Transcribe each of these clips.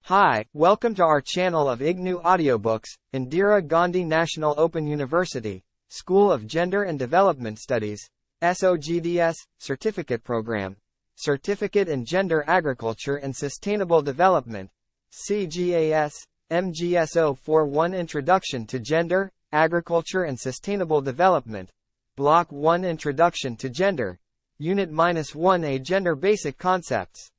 Hi, welcome to our channel of IGNOU Audiobooks, Indira Gandhi National Open University, School of Gender and Development Studies, SOGDS, Certificate Program, Certificate in Gender Agriculture and Sustainable Development, CGAS, MGS-041 Introduction to Gender, Agriculture and Sustainable Development, Block-1 Introduction to Gender, Unit-1A Gender Basic Concepts.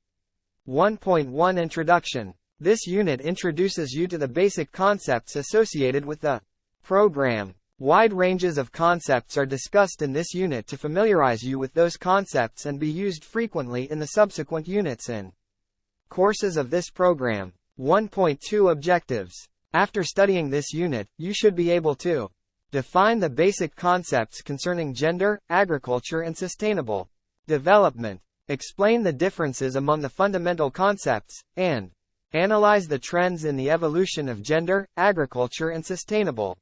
1.1 Introduction. This unit introduces you to the basic concepts associated with the program. Wide ranges of concepts are discussed in this unit to familiarize you with those concepts and be used frequently in the subsequent units in courses of this program. 1.2 Objectives. After studying this unit, you should be able to define the basic concepts concerning gender, agriculture and sustainable development, explain the differences among the fundamental concepts, and analyze the trends in the evolution of gender, agriculture and sustainable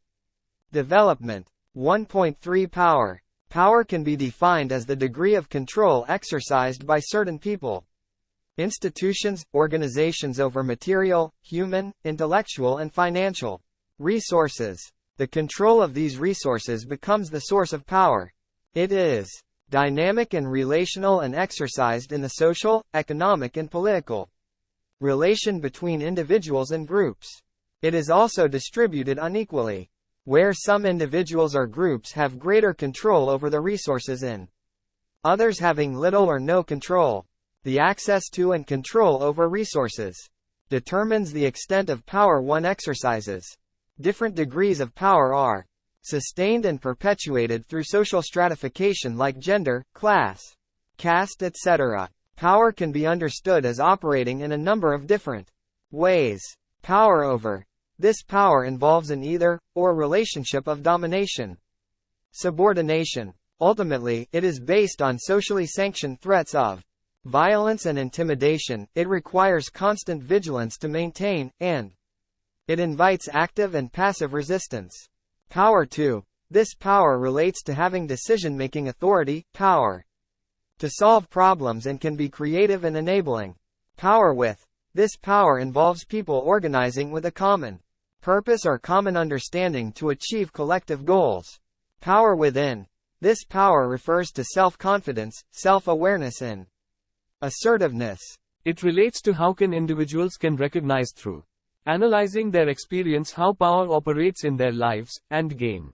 development. 1.3 Power. Power can be defined as the degree of control exercised by certain people, institutions, organizations over material, human, intellectual and financial resources. The control of these resources becomes the source of power. It is dynamic and relational and exercised in the social, economic and political relation between individuals and groups. It is also distributed unequally, where some individuals or groups have greater control over the resources and others having little or no control. The access to and control over resources determines the extent of power one exercises. Different degrees of power are sustained and perpetuated through social stratification like gender, class, caste, etc. Power can be understood as operating in a number of different ways. Power over. This power involves an either-or relationship of domination, subordination. Ultimately, it is based on socially sanctioned threats of violence and intimidation. It requires constant vigilance to maintain, and it invites active and passive resistance. Power to. This power relates to having decision-making authority, power to solve problems and can be creative and enabling. Power with. This power involves people organizing with a common purpose or common understanding to achieve collective goals. Power within. This power refers to self-confidence, self-awareness and assertiveness. It relates to how individuals can recognize through analyzing their experience how power operates in their lives, and gain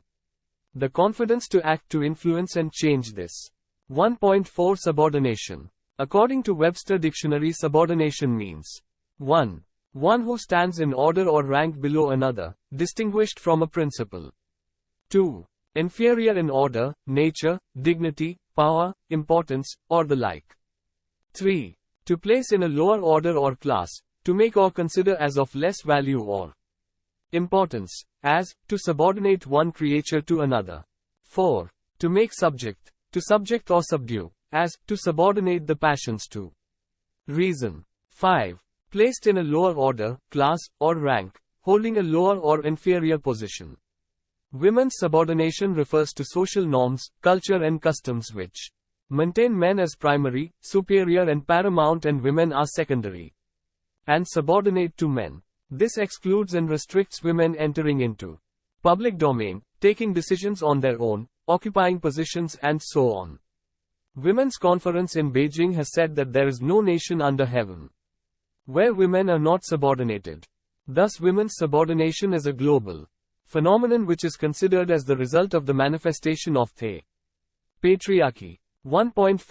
the confidence to act to influence and change this. 1.4 Subordination. According to Webster Dictionary, subordination means 1. One who stands in order or rank below another, distinguished from a principal. 2. Inferior in order, nature, dignity, power, importance, or the like. 3. To place in a lower order or class, to make or consider as of less value or importance, as, to subordinate one creature to another. 4. To make subject, to subject or subdue, as, to subordinate the passions to reason. 5. Placed in a lower order, class, or rank, holding a lower or inferior position. Women's subordination refers to social norms, culture and customs which maintain men as primary, superior and paramount and women are secondary and subordinate to men. This excludes and restricts women entering into public domain, taking decisions on their own, occupying positions and so on. Women's Conference in Beijing has said that there is no nation under heaven where women are not subordinated. Thus women's subordination is a global phenomenon which is considered as the result of the manifestation of the patriarchy. 1.5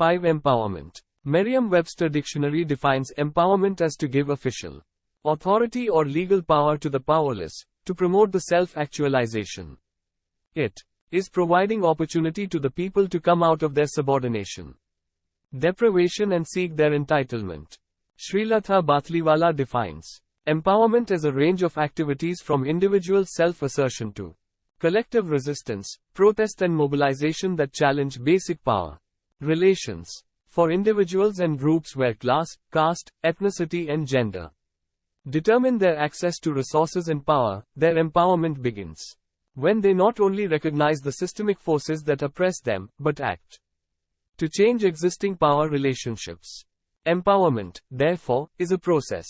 Empowerment. Merriam-Webster Dictionary defines empowerment as to give official authority or legal power to the powerless, to promote the self-actualization. It is providing opportunity to the people to come out of their subordination, deprivation and seek their entitlement. Srilatha Bathliwala defines empowerment as a range of activities from individual self-assertion to collective resistance, protest and mobilization that challenge basic power relations. For individuals and groups where class, caste, ethnicity and gender determine their access to resources and power, their empowerment begins when they not only recognize the systemic forces that oppress them, but act to change existing power relationships. Empowerment, therefore, is a process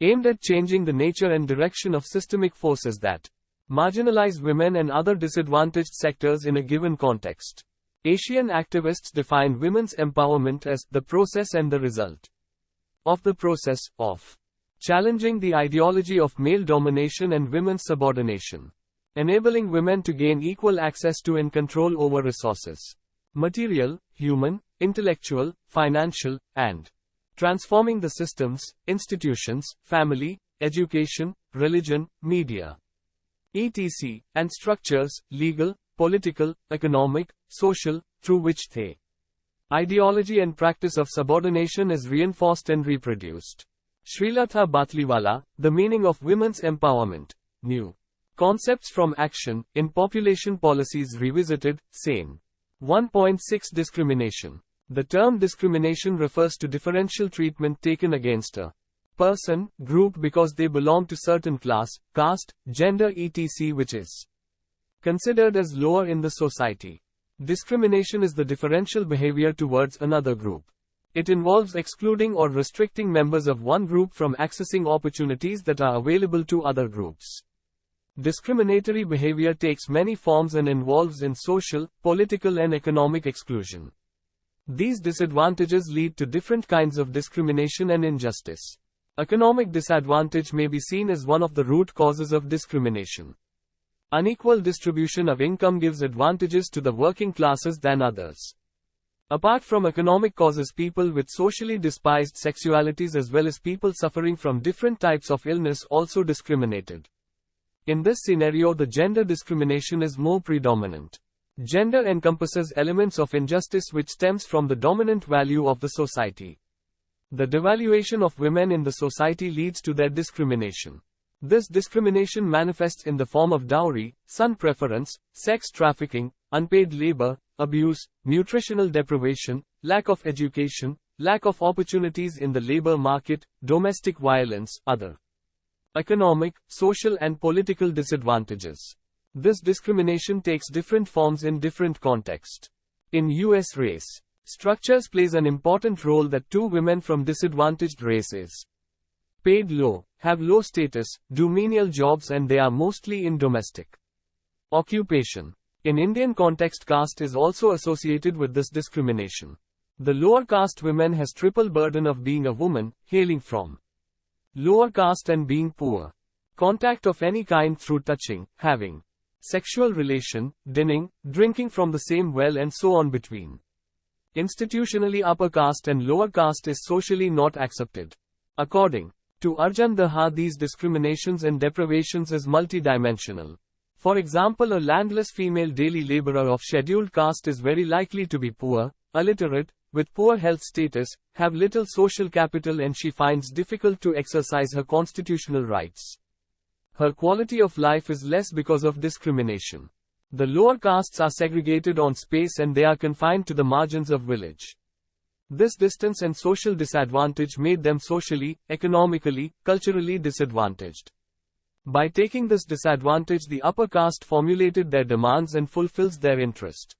aimed at changing the nature and direction of systemic forces that marginalize women and other disadvantaged sectors in a given context. Asian activists define women's empowerment as the process and the result of the process of challenging the ideology of male domination and women's subordination, enabling women to gain equal access to and control over resources, material, human, intellectual, financial, and transforming the systems, institutions, family, education, religion, media, etc., and structures, legal, political, economic, social, through which the ideology and practice of subordination is reinforced and reproduced. Srilatha Batliwala, The Meaning of Women's Empowerment. New Concepts from Action, in Population Policies Revisited, Sane. 1.6 Discrimination. The term discrimination refers to differential treatment taken against a person, group because they belong to certain class, caste, gender etc. which is considered as lower in the society. Discrimination is the differential behavior towards another group. It involves excluding or restricting members of one group from accessing opportunities that are available to other groups. Discriminatory behavior takes many forms and involves in social, political and economic exclusion. These disadvantages lead to different kinds of discrimination and injustice. Economic disadvantage may be seen as one of the root causes of discrimination. Unequal distribution of income gives advantages to the working classes than others. Apart from economic causes, people with socially despised sexualities as well as people suffering from different types of illness also discriminated. In this scenario, the gender discrimination is more predominant. Gender encompasses elements of injustice which stems from the dominant value of the society. The devaluation of women in the society leads to their discrimination. This discrimination manifests in the form of dowry, son preference, sex trafficking, unpaid labor, abuse, nutritional deprivation, lack of education, lack of opportunities in the labor market, domestic violence, other economic, social and political disadvantages. This discrimination takes different forms in different contexts. In U.S. race structures plays an important role that two women from disadvantaged races, paid low, have low status, do menial jobs and they are mostly in domestic occupation. In Indian context, caste is also associated with this discrimination. The lower caste women has triple burden of being a woman, hailing from lower caste and being poor. Contact of any kind through touching, having sexual relation, dinning, drinking from the same well and so on between institutionally upper caste and lower caste is socially not accepted. According to Arjun Daha, these discriminations and deprivations is multidimensional. For example, a landless female daily laborer of scheduled caste is very likely to be poor, illiterate, with poor health status, have little social capital and she finds difficult to exercise her constitutional rights. Her quality of life is less because of discrimination. The lower castes are segregated on space and they are confined to the margins of village. This distance and social disadvantage made them socially, economically, culturally disadvantaged. By taking this disadvantage, the upper caste formulated their demands and fulfills their interest.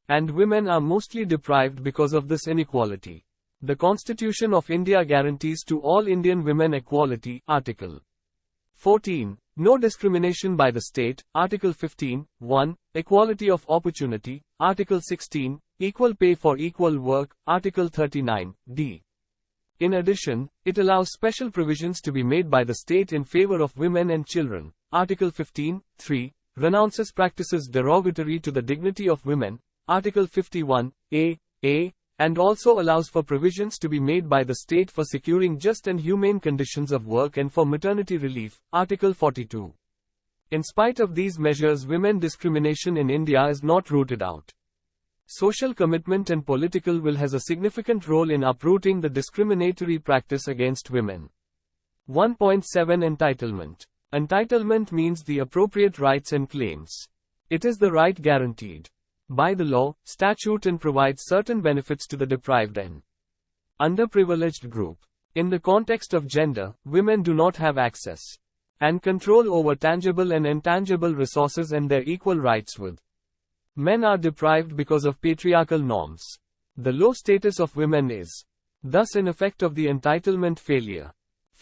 And women are mostly deprived because of this inequality. The Constitution of India guarantees to all Indian women equality, Article 14. No discrimination by the state, Article 15. 1. Equality of opportunity, Article 16. Equal pay for equal work, Article 39. D. In addition, it allows special provisions to be made by the state in favor of women and children, Article 15. 3. Renounces practices derogatory to the dignity of women, Article 51. A. And also allows for provisions to be made by the state for securing just and humane conditions of work and for maternity relief, Article 42. In spite of these measures, women discrimination in India is not rooted out. Social commitment and political will has a significant role in uprooting the discriminatory practice against women. 1.7 Entitlement. Entitlement means the appropriate rights and claims. It is the right guaranteed by the law, statute and provides certain benefits to the deprived and underprivileged group. In the context of gender, women do not have access and control over tangible and intangible resources and their equal rights with men are deprived because of patriarchal norms. The low status of women is thus an effect of the entitlement failure.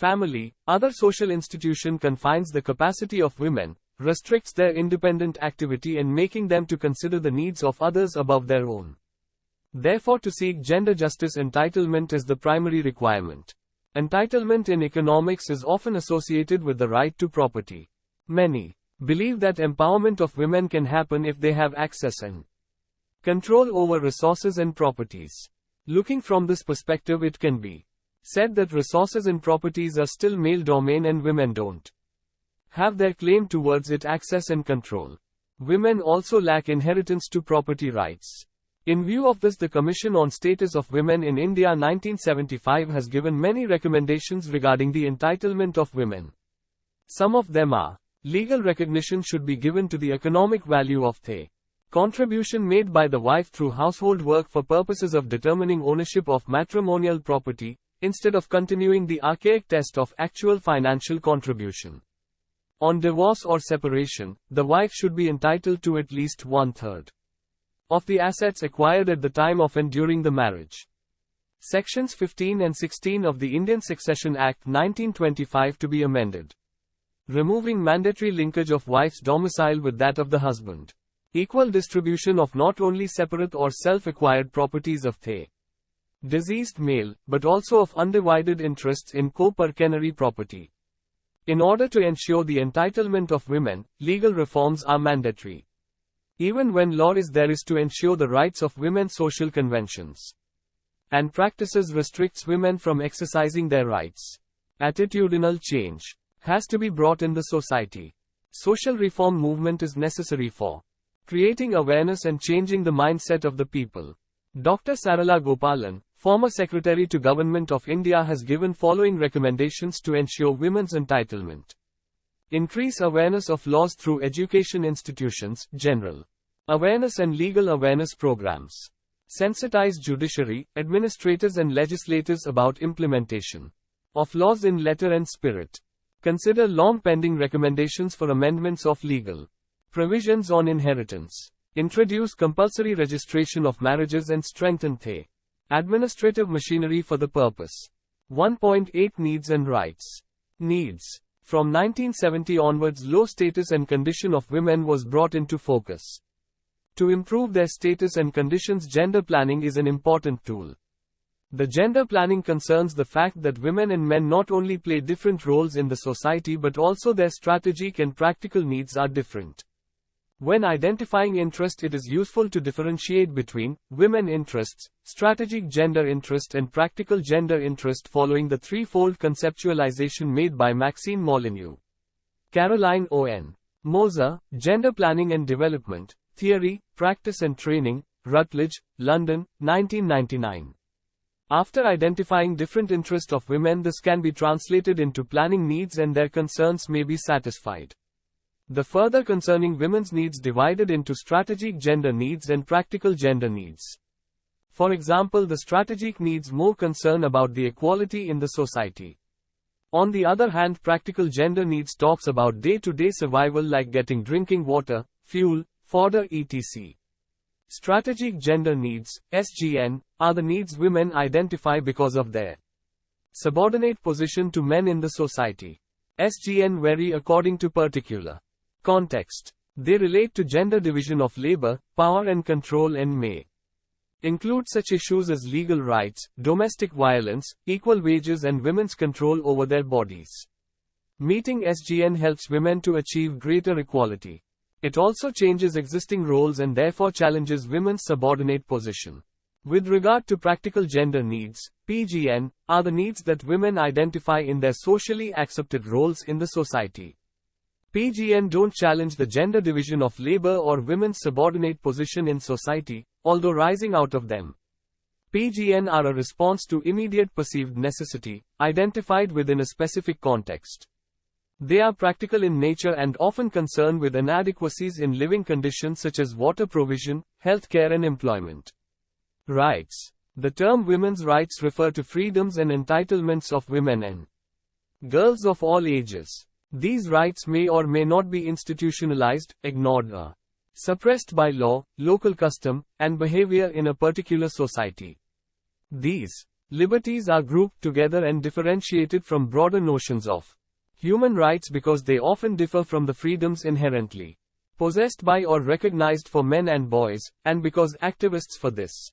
family, other social institution confines the capacity of women, restricts their independent activity and making them to consider the needs of others above their own. Therefore, to seek gender justice, entitlement is the primary requirement. Entitlement in economics is often associated with the right to property. Many believe that empowerment of women can happen if they have access and control over resources and properties. Looking from this perspective, it can be said that resources and properties are still male domain and women don't have their claim towards it access and control. Women also lack inheritance to property rights. In view of this, the Commission on Status of Women in India 1975 has given many recommendations regarding the entitlement of women. Some of them are: legal recognition should be given to the economic value of the contribution made by the wife through household work for purposes of determining ownership of matrimonial property, instead of continuing the archaic test of actual financial contribution. On divorce or separation, the wife should be entitled to at least 1/3 of the assets acquired at the time of and during the marriage. Sections 15 and 16 of the Indian Succession Act 1925 to be amended, removing mandatory linkage of wife's domicile with that of the husband. Equal distribution of not only separate or self-acquired properties of the deceased male, but also of undivided interests in co-pecuniary property. In order to ensure the entitlement of women, legal reforms are mandatory. Even when law is there is to ensure the rights of women, social conventions and practices restricts women from exercising their rights. Attitudinal change has to be brought in the society. Social reform movement is necessary for creating awareness and changing the mindset of the people. Dr. Sarala Gopalan, former Secretary to Government of India, has given following recommendations to ensure women's entitlement. Increase awareness of laws through education institutions, general awareness and legal awareness programs. Sensitize judiciary, administrators and legislators about implementation of laws in letter and spirit. Consider long-pending recommendations for amendments of legal provisions on inheritance. Introduce compulsory registration of marriages and strengthen the administrative machinery for the purpose. 1.8 Needs and Rights. Needs. From 1970 onwards, low status and condition of women was brought into focus. To improve their status and conditions, gender planning is an important tool. The gender planning concerns the fact that women and men not only play different roles in the society but also their strategic and practical needs are different. When identifying interest, it is useful to differentiate between women interests, strategic gender interest and practical gender interest following the threefold conceptualization made by Maxine Molyneux. Caroline O.N. Moser, Gender Planning and Development, Theory, Practice and Training, Rutledge, London, 1999. After identifying different interests of women, this can be translated into planning needs and their concerns may be satisfied. The further concerning women's needs divided into strategic gender needs and practical gender needs. For example, the strategic needs more concern about the equality in the society. On the other hand, practical gender needs talks about day-to-day survival like getting drinking water, fuel, fodder etc. Strategic gender needs, SGN, are the needs women identify because of their subordinate position to men in the society. SGN vary according to particular context. They relate to gender division of labor, power and control and may include such issues as legal rights, domestic violence, equal wages and women's control over their bodies. Meeting SGN helps women to achieve greater equality. It also changes existing roles and therefore challenges women's subordinate position. With regard to practical gender needs, PGN, are the needs that women identify in their socially accepted roles in the society. PGN don't challenge the gender division of labor or women's subordinate position in society, although rising out of them. PGN are a response to immediate perceived necessity, identified within a specific context. They are practical in nature and often concern with inadequacies in living conditions such as water provision, health care and employment. Rights. The term women's rights refer to freedoms and entitlements of women and girls of all ages. These rights may or may not be institutionalized, ignored or suppressed by law, local custom, and behavior in a particular society. These Liberties are grouped together and differentiated from broader notions of human rights because they often differ from the freedoms inherently possessed by or recognized for men and boys, and because activists for this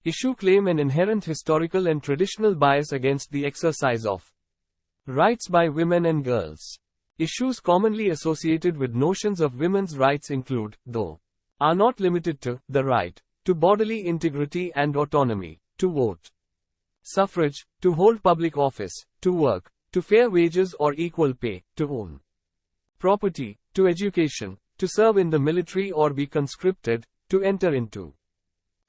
issue claim an inherent historical and traditional bias against the exercise of rights by women and girls. Issues commonly associated with notions of women's rights include, though are not limited to, the right to bodily integrity and autonomy, to vote, suffrage, to hold public office, to work, to fair wages or equal pay, to own property, to education, to serve in the military or be conscripted, to enter into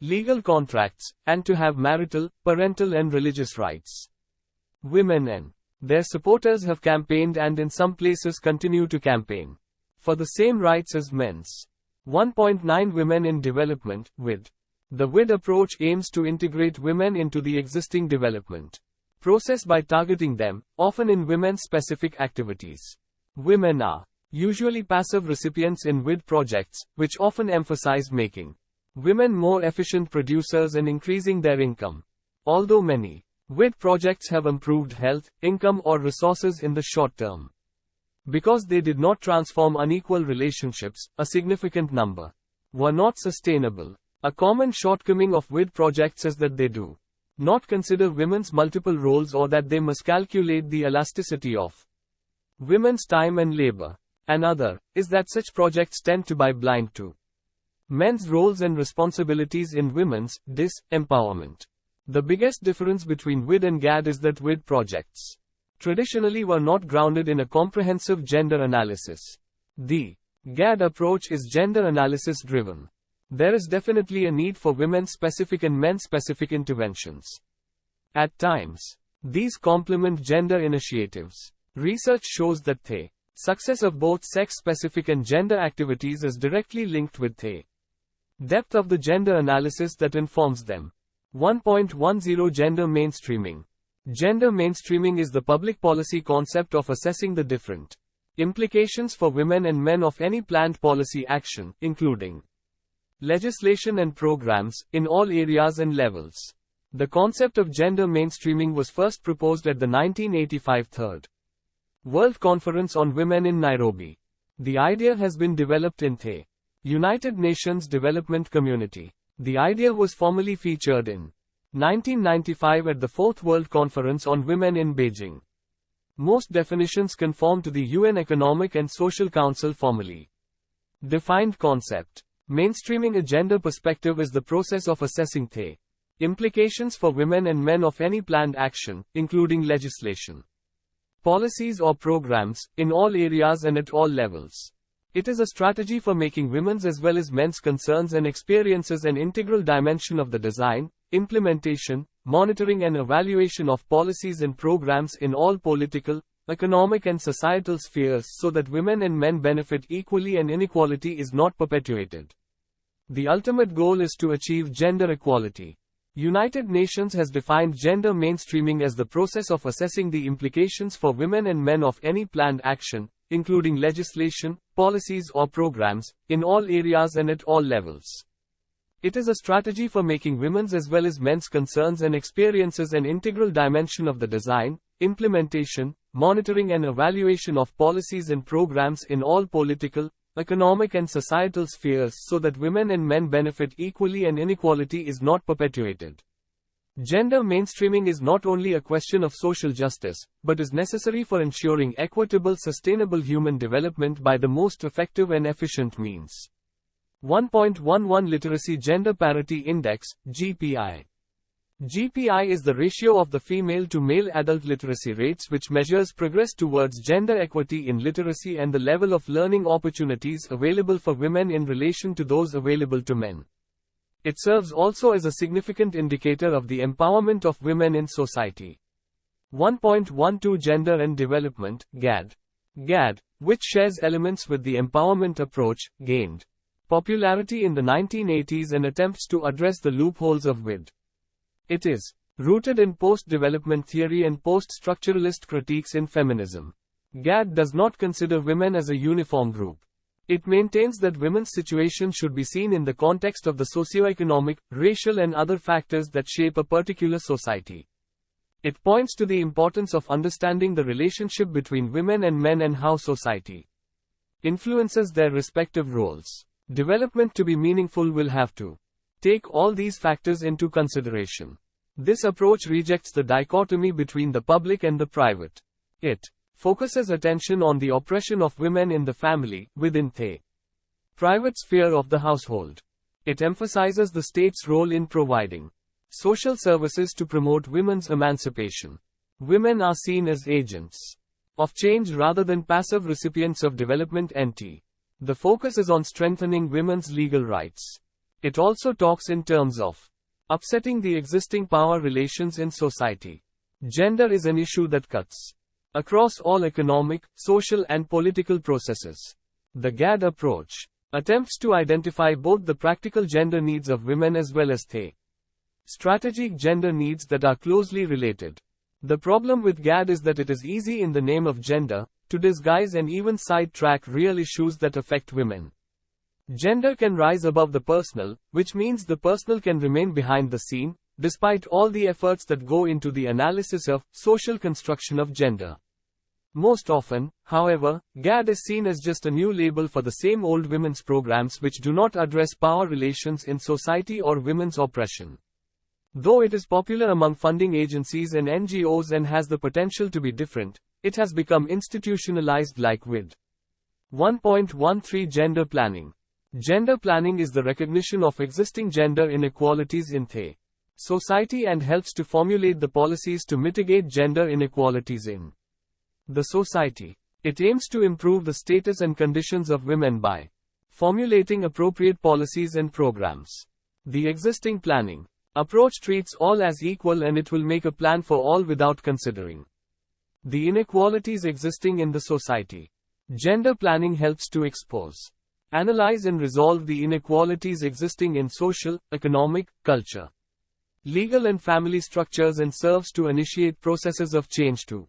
legal contracts, and to have marital, parental and religious rights. Women and their supporters have campaigned and in some places continue to campaign for the same rights as men's. 1.9 Women in Development, WID. The WID approach aims to integrate women into the existing development process by targeting them, often in women-specific activities. Women are usually passive recipients in WID projects, which often emphasize making women more efficient producers and increasing their income. Although many WID projects have improved health, income or resources in the short term, because they did not transform unequal relationships, a significant number were not sustainable. A common shortcoming of WID projects is that they do not consider women's multiple roles or that they miscalculate the elasticity of women's time and labor. Another is that such projects tend to be blind to men's roles and responsibilities in women's empowerment. The biggest difference between WID and GAD is that WID projects traditionally were not grounded in a comprehensive gender analysis. The GAD approach is gender analysis driven. There is definitely a need for women-specific and men-specific interventions. At times, these complement gender initiatives. Research shows that the success of both sex-specific and gender activities is directly linked with the depth of the gender analysis that informs them. 1.10 Gender mainstreaming. Gender mainstreaming is the public policy concept of assessing the different implications for women and men of any planned policy action, including legislation and programs, in all areas and levels. The concept of gender mainstreaming was first proposed at the 1985 Third World Conference on Women in Nairobi. The idea has been developed in the United Nations Development Community. The idea was formally featured in 1995 at the Fourth World Conference on Women in Beijing. Most definitions conform to the UN Economic and Social Council formally defined concept. Mainstreaming a gender perspective is the process of assessing the implications for women and men of any planned action, including legislation, policies or programs, in all areas and at all levels. It is a strategy for making women's as well as men's concerns and experiences an integral dimension of the design, implementation, monitoring and evaluation of policies and programs in all political, economic and societal spheres so that women and men benefit equally and inequality is not perpetuated. The ultimate goal is to achieve gender equality. United Nations has defined gender mainstreaming as the process of assessing the implications for women and men of any planned action, including legislation, policies or programs, in all areas and at all levels. It is a strategy for making women's as well as men's concerns and experiences an integral dimension of the design, implementation, monitoring and evaluation of policies and programs in all political, economic and societal spheres so that women and men benefit equally and inequality is not perpetuated. Gender mainstreaming is not only a question of social justice, but is necessary for ensuring equitable, sustainable human development by the most effective and efficient means. 1.11 Literacy Gender Parity Index, GPI. GPI is the ratio of the female to male adult literacy rates which measures progress towards gender equity in literacy and the level of learning opportunities available for women in relation to those available to men. It serves also as a significant indicator of the empowerment of women in society. 1.12 Gender and Development, GAD. GAD, which shares elements with the empowerment approach, gained popularity in the 1980s and attempts to address the loopholes of WID. It is rooted in post-development theory and post-structuralist critiques in feminism. GAD does not consider women as a uniform group. It maintains that women's situation should be seen in the context of the socioeconomic, racial and other factors that shape a particular society. It points to the importance of understanding the relationship between women and men and how society influences their respective roles. Development to be meaningful will have to take all these factors into consideration. This approach rejects the dichotomy between the public and the private. It focuses attention on the oppression of women in the family, within the private sphere of the household. It emphasizes the state's role in providing social services to promote women's emancipation. Women are seen as agents of change rather than passive recipients of development. The focus is on strengthening women's legal rights. It also talks in terms of upsetting the existing power relations in society. Gender is an issue that cuts across all economic, social, and political processes. The GAD approach attempts to identify both the practical gender needs of women as well as the strategic gender needs that are closely related. The problem with GAD is that it is easy in the name of gender to disguise and even sidetrack real issues that affect women. Gender can rise above the personal, which means the personal can remain behind the scene, despite all the efforts that go into the analysis of social construction of gender. Most often, however, GAD is seen as just a new label for the same old women's programs which do not address power relations in society or women's oppression. Though it is popular among funding agencies and NGOs and has the potential to be different, it has become institutionalized like with 1.13 Gender planning. Gender planning is the recognition of existing gender inequalities in the society and helps to formulate the policies to mitigate gender inequalities in the society. It aims to improve the status and conditions of women by formulating appropriate policies and programs. The existing planning approach treats all as equal, and it will make a plan for all without considering the inequalities existing in the society. Gender planning helps to expose, analyze and resolve the inequalities existing in social, economic, culture, legal and family structures and serves to initiate processes of change to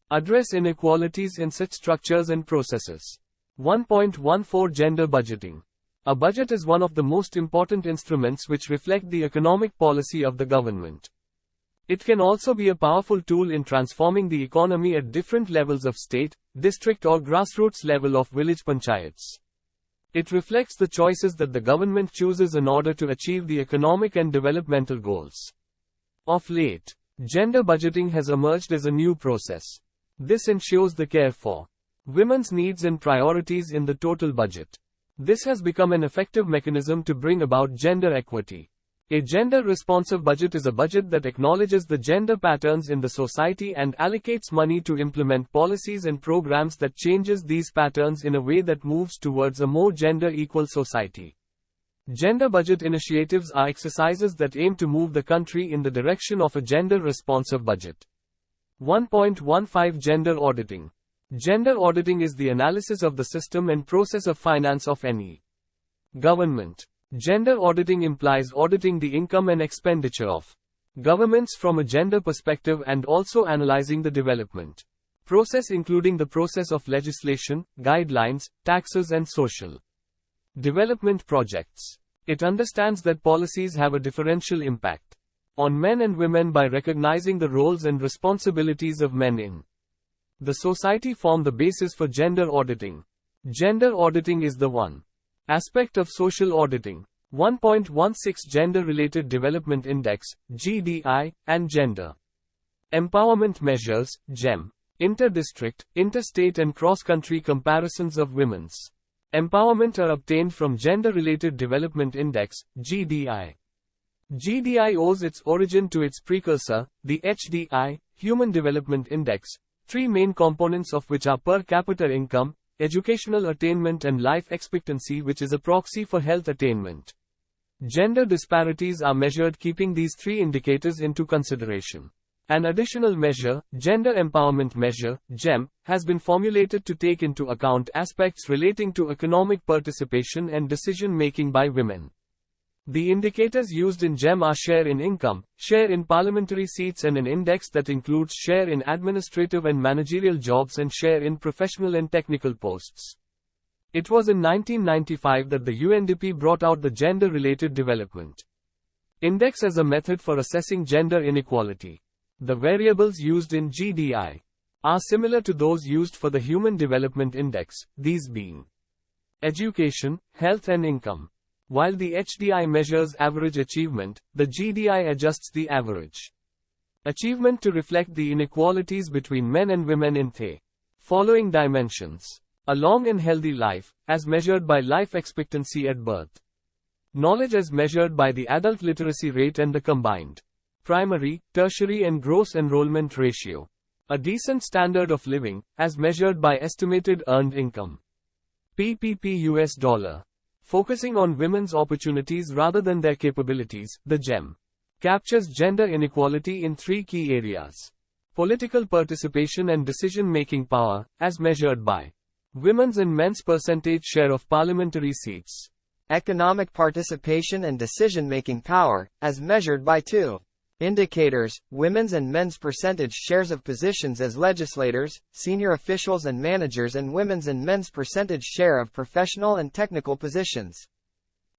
address inequalities in such structures and processes. 1.14 Gender budgeting. A budget is one of the most important instruments which reflect the economic policy of the government. It can also be a powerful tool in transforming the economy at different levels of state, district or grassroots level of village panchayats. It reflects the choices that the government chooses in order to achieve the economic and developmental goals. Of late, gender budgeting has emerged as a new process. This ensures the care for women's needs and priorities in the total budget. This has become an effective mechanism to bring about gender equity. A gender-responsive budget is a budget that acknowledges the gender patterns in the society and allocates money to implement policies and programs that changes these patterns in a way that moves towards a more gender-equal society. Gender budget initiatives are exercises that aim to move the country in the direction of a gender-responsive budget. 1.15 Gender auditing. Gender auditing is the analysis of the system and process of finance of any government. Gender auditing implies auditing the income and expenditure of governments from a gender perspective and also analyzing the development process, including the process of legislation, guidelines, taxes and social development projects. It understands that policies have a differential impact on men and women by recognizing the roles and responsibilities of men in the society form the basis for gender auditing. Gender auditing is the one aspect of social auditing. 1.16 Gender-Related Development Index, GDI, and Gender Empowerment Measures, GEM. Inter-district, interstate and cross-country comparisons of women's empowerment are obtained from Gender-Related Development Index, GDI. GDI owes its origin to its precursor, the HDI, Human Development Index, three main components of which are per capita income, educational attainment and life expectancy, which is a proxy for health attainment. Gender disparities are measured keeping these three indicators into consideration. An additional measure, Gender Empowerment Measure, GEM, has been formulated to take into account aspects relating to economic participation and decision-making by women. The indicators used in GEM are share in income, share in parliamentary seats and an index that includes share in administrative and managerial jobs and share in professional and technical posts. It was in 1995 that the UNDP brought out the Gender-Related Development Index as a method for assessing gender inequality. The variables used in GDI are similar to those used for the Human Development Index, these being education, health and income. While the HDI measures average achievement, the GDI adjusts the average achievement to reflect the inequalities between men and women in the following dimensions. A long and healthy life, as measured by life expectancy at birth. Knowledge as measured by the adult literacy rate and the combined primary, tertiary and gross enrollment ratio. A decent standard of living, as measured by estimated earned income. PPP US dollar. Focusing on women's opportunities rather than their capabilities, the GEM captures gender inequality in three key areas. Political participation and decision-making power, as measured by women's and men's percentage share of parliamentary seats. Economic participation and decision-making power, as measured by two indicators, women's and men's percentage shares of positions as legislators, senior officials and managers, and women's and men's percentage share of professional and technical positions.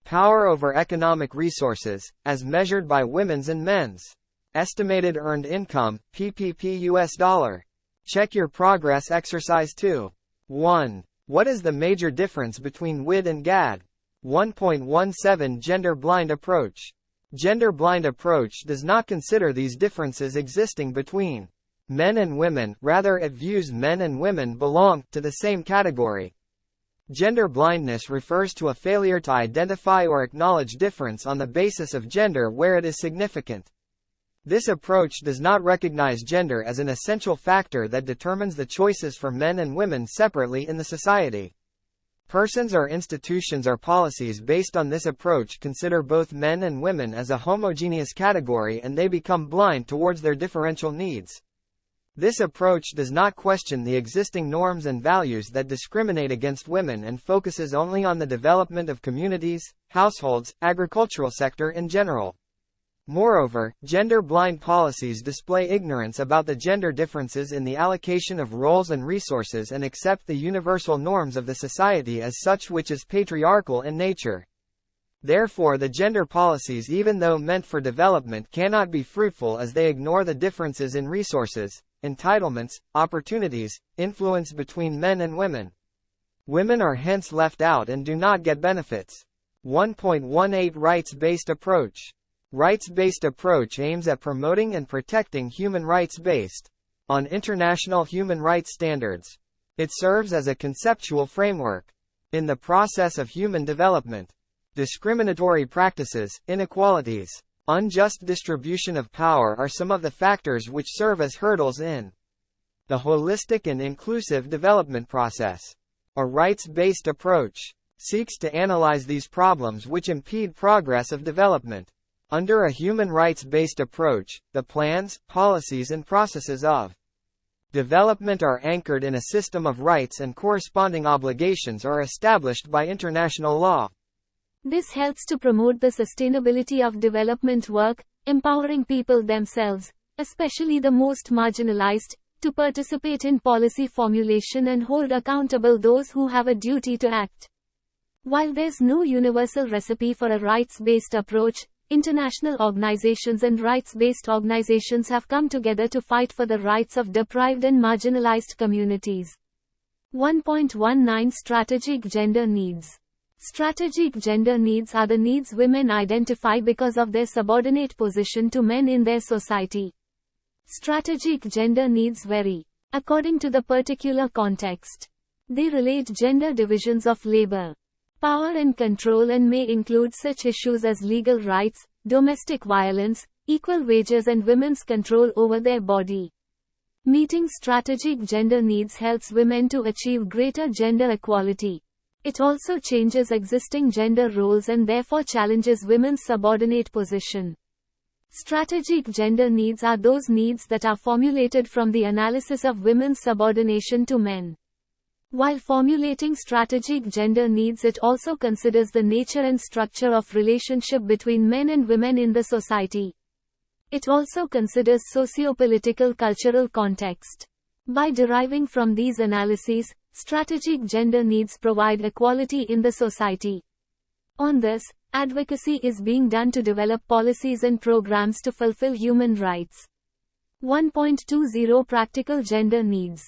Power over economic resources, as measured by women's and men's estimated earned income, PPP US dollar. Check your progress exercise 2. 1. What is the major difference between WID and GAD? 1.17 Gender blind approach. Gender blind approach does not consider these differences existing between men and women, rather it views men and women belong to the same category. Gender blindness refers to a failure to identify or acknowledge difference on the basis of gender where it is significant. This approach does not recognize gender as an essential factor that determines the choices for men and women separately in the society. Persons or institutions or policies based on this approach consider both men and women as a homogeneous category and they become blind towards their differential needs. This approach does not question the existing norms and values that discriminate against women and focuses only on the development of communities, households, agricultural sector in general. Moreover, gender-blind policies display ignorance about the gender differences in the allocation of roles and resources and accept the universal norms of the society as such, which is patriarchal in nature. Therefore, the gender policies, even though meant for development, cannot be fruitful as they ignore the differences in resources, entitlements, opportunities, influence between men and women. Women are hence left out and do not get benefits. 1.18 Rights-based approach. Rights-based approach aims at promoting and protecting human rights based on international human rights standards. It serves as a conceptual framework in the process of human development. Discriminatory practices, inequalities, unjust distribution of power are some of the factors which serve as hurdles in the holistic and inclusive development process. A rights-based approach seeks to analyze these problems which impede progress of development. Under a human rights-based approach, the plans, policies and processes of development are anchored in a system of rights and corresponding obligations are established by international law. This helps to promote the sustainability of development work, empowering people themselves, especially the most marginalized, to participate in policy formulation and hold accountable those who have a duty to act. While there's no universal recipe for a rights-based approach, international organizations and rights-based organizations have come together to fight for the rights of deprived and marginalized communities. 1.19 Strategic gender needs. Strategic gender needs are the needs women identify because of their subordinate position to men in their society. Strategic gender needs vary according to the particular context. They relate gender divisions of labor, power and control and may include such issues as legal rights, domestic violence, equal wages and women's control over their body. Meeting strategic gender needs helps women to achieve greater gender equality. It also changes existing gender roles and therefore challenges women's subordinate position. Strategic gender needs are those needs that are formulated from the analysis of women's subordination to men. While formulating strategic gender needs, it also considers the nature and structure of relationship between men and women in the society. It also considers socio-political cultural context. By deriving from these analyses, strategic gender needs provide equality in the society. On this, advocacy is being done to develop policies and programs to fulfill human rights. 1.20 Practical gender needs.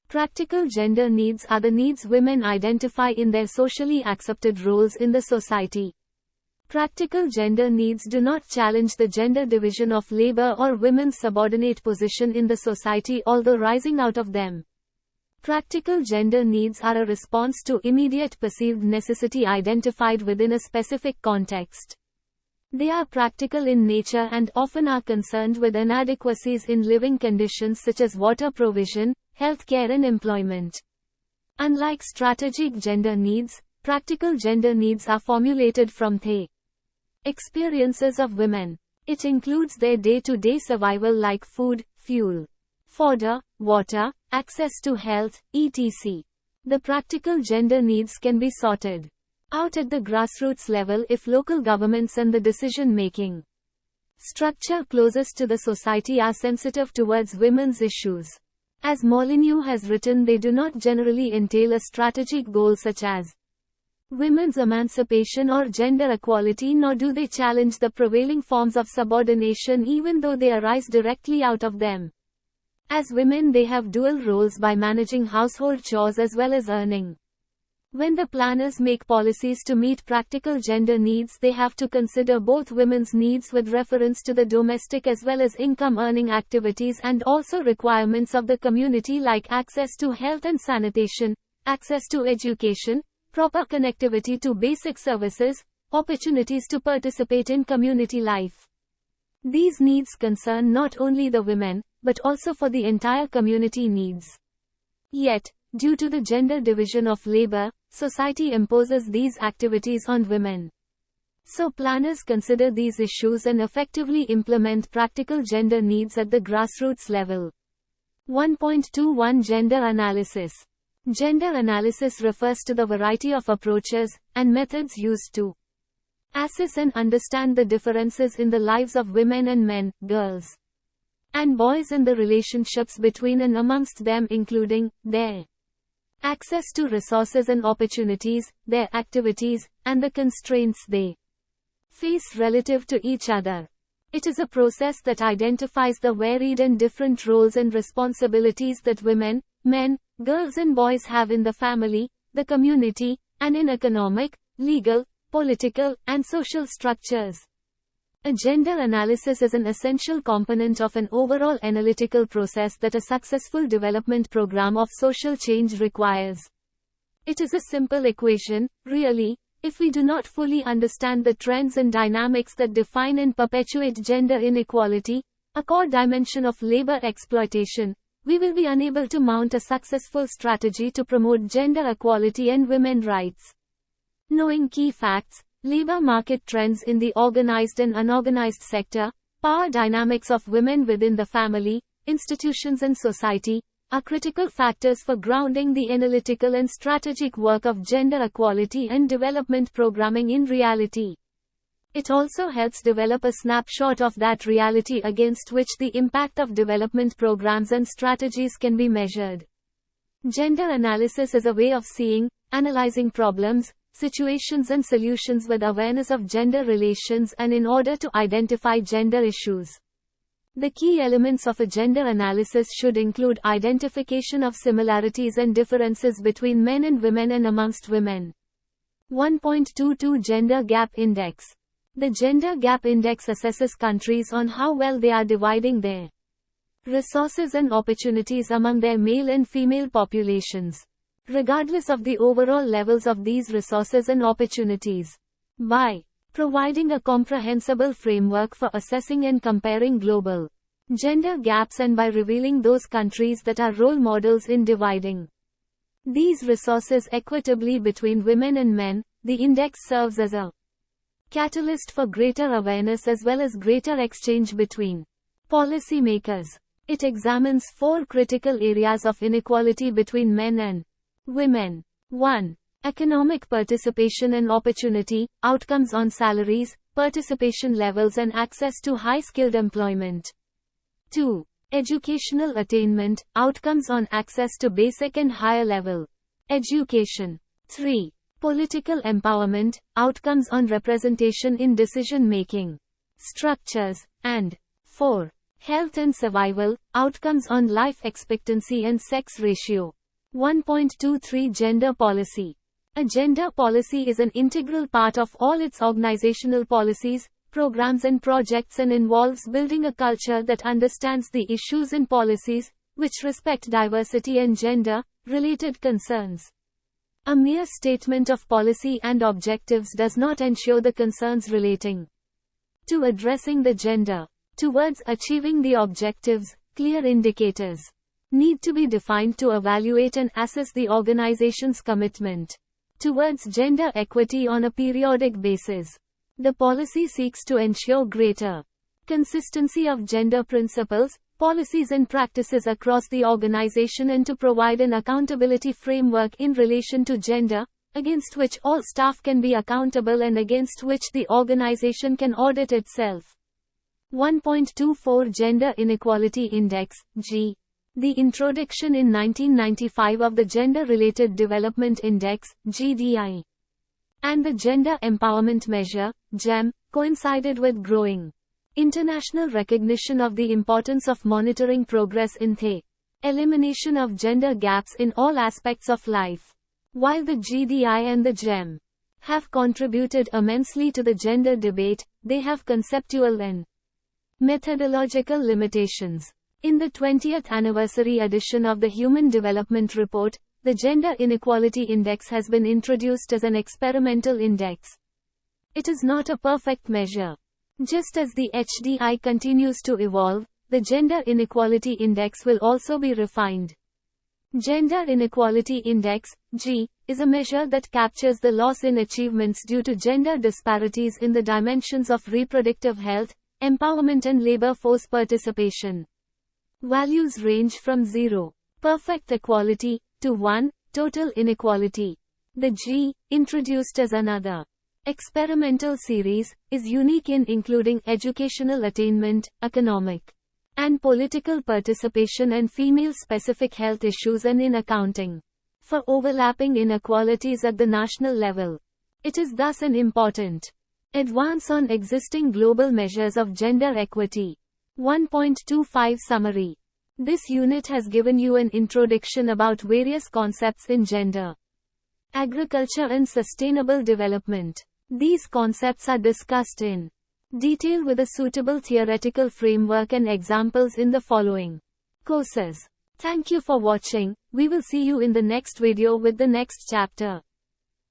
Practical gender needs are the needs women identify in their socially accepted roles in the society. Practical gender needs do not challenge the gender division of labor or women's subordinate position in the society, although rising out of them. Practical gender needs are a response to immediate perceived necessity identified within a specific context. They are practical in nature and often are concerned with inadequacies in living conditions such as water provision, healthcare and employment. Unlike strategic gender needs, practical gender needs are formulated from the experiences of women. It includes their day-to-day survival like food, fuel, fodder, water, access to health, etc. The practical gender needs can be sorted out at the grassroots level if local governments and the decision-making structure closest to the society are sensitive towards women's issues. As Molyneux has written, they do not generally entail a strategic goal such as women's emancipation or gender equality, nor do they challenge the prevailing forms of subordination even though they arise directly out of them. As women, they have dual roles by managing household chores as well as earning. When the planners make policies to meet practical gender needs, they have to consider both women's needs with reference to the domestic as well as income-earning activities and also requirements of the community like access to health and sanitation, access to education, proper connectivity to basic services, opportunities to participate in community life. These needs concern not only the women, but also for the entire community needs. Yet, due to the gender division of labor, society imposes these activities on women. So planners consider these issues and effectively implement practical gender needs at the grassroots level. 1.21 Gender analysis. Gender analysis refers to the variety of approaches and methods used to assess and understand the differences in the lives of women and men, girls, and boys and the relationships between and amongst them, including their access to resources and opportunities, their activities, and the constraints they face relative to each other. It is a process that identifies the varied and different roles and responsibilities that women, men, girls and boys have in the family, the community, and in economic, legal, political, and social structures. A gender analysis is an essential component of an overall analytical process that a successful development program of social change requires. It is a simple equation, really. If we do not fully understand the trends and dynamics that define and perpetuate gender inequality, a core dimension of labor exploitation, we will be unable to mount a successful strategy to promote gender equality and women's rights. Knowing key facts, labor market trends in the organized and unorganized sector, power dynamics of women within the family, institutions and society, are critical factors for grounding the analytical and strategic work of gender equality and development programming in reality. It also helps develop a snapshot of that reality against which the impact of development programs and strategies can be measured. Gender analysis is a way of seeing, analyzing problems, situations and solutions with awareness of gender relations and in order to identify gender issues. The key elements of a gender analysis should include identification of similarities and differences between men and women and amongst women. 1.22 Gender Gap Index. The Gender Gap Index assesses countries on how well they are dividing their resources and opportunities among their male and female populations, regardless of the overall levels of these resources and opportunities. By providing a comprehensible framework for assessing and comparing global gender gaps and by revealing those countries that are role models in dividing these resources equitably between women and men, the index serves as a catalyst for greater awareness as well as greater exchange between policymakers. It examines 4 critical areas of inequality between men and women. 1. Economic participation and opportunity, outcomes on salaries, participation levels and access to high-skilled employment. 2. Educational attainment, outcomes on access to basic and higher level education. 3. Political empowerment, outcomes on representation in decision-making structures. And 4. Health and survival, outcomes on life expectancy and sex ratio. 1.23 Gender policy. A gender policy is an integral part of all its organizational policies, programs and projects and involves building a culture that understands the issues in policies, which respect diversity and gender-related concerns. A mere statement of policy and objectives does not ensure the concerns relating to addressing the gender. Towards achieving the objectives, clear indicators need to be defined to evaluate and assess the organization's commitment towards gender equity on a periodic basis. The policy seeks to ensure greater consistency of gender principles, policies and practices across the organization and to provide an accountability framework in relation to gender, against which all staff can be accountable and against which the organization can audit itself. 1.24 Gender Inequality Index, G. The introduction in 1995 of the Gender-Related Development Index, GDI, and the Gender Empowerment Measure, GEM, coincided with growing international recognition of the importance of monitoring progress in the elimination of gender gaps in all aspects of life. While the GDI and the GEM have contributed immensely to the gender debate, they have conceptual and methodological limitations. In the 20th anniversary edition of the Human Development Report, the Gender Inequality Index has been introduced as an experimental index. It is not a perfect measure. Just as the HDI continues to evolve, the Gender Inequality Index will also be refined. Gender Inequality Index, G, is a measure that captures the loss in achievements due to gender disparities in the dimensions of reproductive health, empowerment and labor force participation. Values range from 0, perfect equality, to 1, total inequality. The G, introduced as another experimental series, is unique in including educational attainment, economic and political participation and female-specific health issues and in accounting for overlapping inequalities at the national level. It is thus an important advance on existing global measures of gender equity. 1.25 Summary. This unit has given you an introduction about various concepts in gender, agriculture and sustainable development. These concepts are discussed in detail with a suitable theoretical framework and examples in the following courses. Thank you for watching. We will see you in the next video with the next chapter.